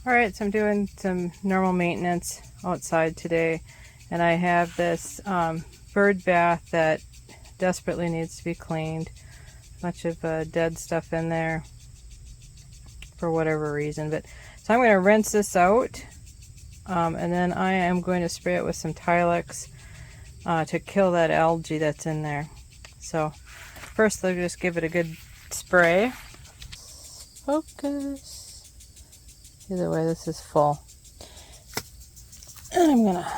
Alright, so I'm doing some normal maintenance outside today, and I have this bird bath that desperately needs to be cleaned. A bunch of dead stuff in there for whatever reason. So I'm going to rinse this out, and then I am going to spray it with some Tilex to kill that algae that's in there. So first, let's just give it a good spray. Focus. Either way, this is full. And I'm gonna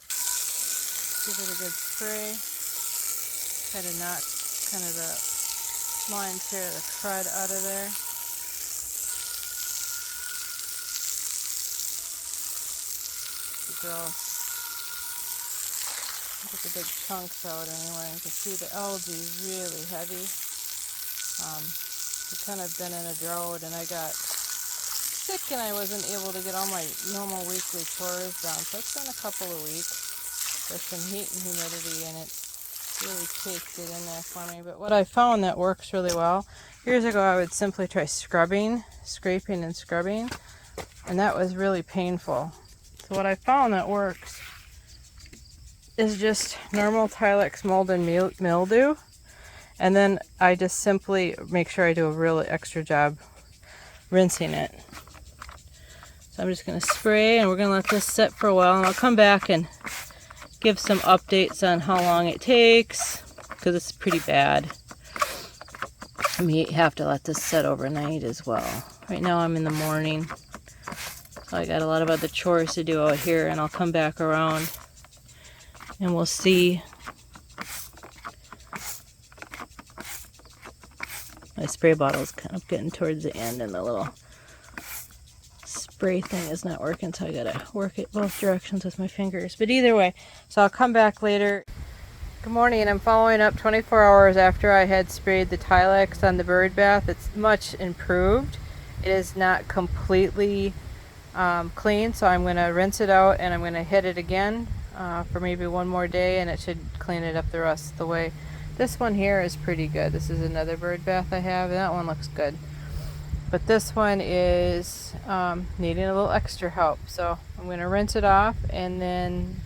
give it a good spray. Try to knock kind of the lion's share of the crud out of there. Gross. Get the big chunks out anyway. You can see the algae is really heavy. We've kind of been in a drought, and I got sick and I wasn't able to get all my normal weekly chores done. So it's been a couple of weeks with some heat and humidity, and it really caked it in there for me. But what I found that works really well, years ago I would simply try scrubbing, scraping and scrubbing, and that was really painful. So what I found that works is just normal Tilex mold and mildew, and then I just simply make sure I do a really extra job rinsing it. So I'm just going to spray, and we're going to let this sit for a while, and I'll come back and give some updates on how long it takes, because it's pretty bad. I may have to let this sit overnight as well. Right now I'm in the morning, so I got a lot of other chores to do out here, and I'll come back around and we'll see. My spray bottle's kind of getting towards the end, and the little spray thing is not working, so I gotta work it both directions with my fingers. But either way, so I'll come back later. Good morning. I'm following up 24 hours after I had sprayed the Tilex on the bird bath. It's much improved. It is not completely clean, so I'm going to rinse it out, and I'm going to hit it again for maybe one more day, and it should clean it up the rest of the way. This one here is pretty good. This is another bird bath I have, and that one looks good. But this one is needing a little extra help. So I'm going to rinse it off and then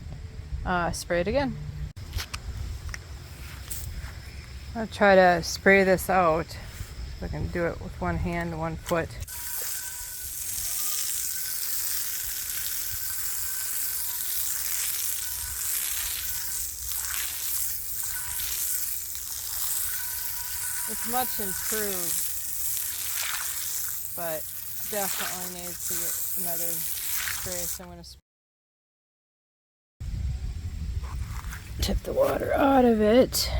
spray it again. I'll try to spray this out. So I can do it with one hand and one foot. It's much improved, but definitely needs to get another spray, so I'm going to tip the water out of it.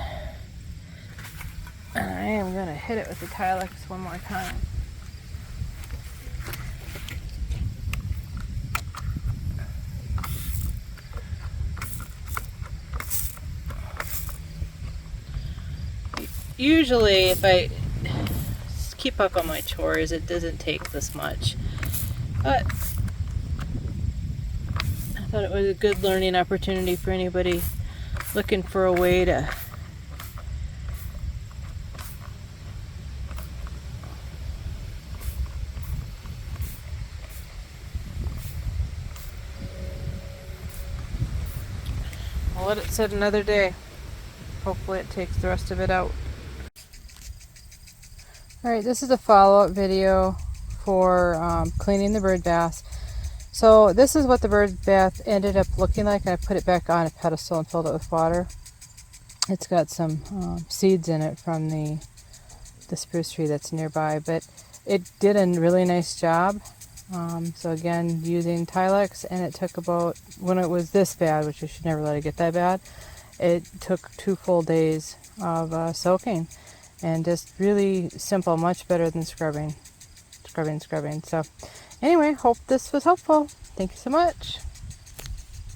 And I am going to hit it with the Tilex one more time. Usually if I keep up on my chores, it doesn't take this much, but I thought it was a good learning opportunity for anybody looking for a way to I'll let it sit another day. Hopefully it takes the rest of it out. Alright, this is a follow-up video for cleaning the bird bath. So this is what the bird bath ended up looking like. I put it back on a pedestal and filled it with water. It's got some seeds in it from the spruce tree that's nearby, but it did a really nice job. So again, using Tilex, and it took about, when it was this bad, which you should never let it get that bad, it took 2 full days of soaking, and just really simple, much better than scrubbing. So anyway, hope this was helpful. Thank you so much.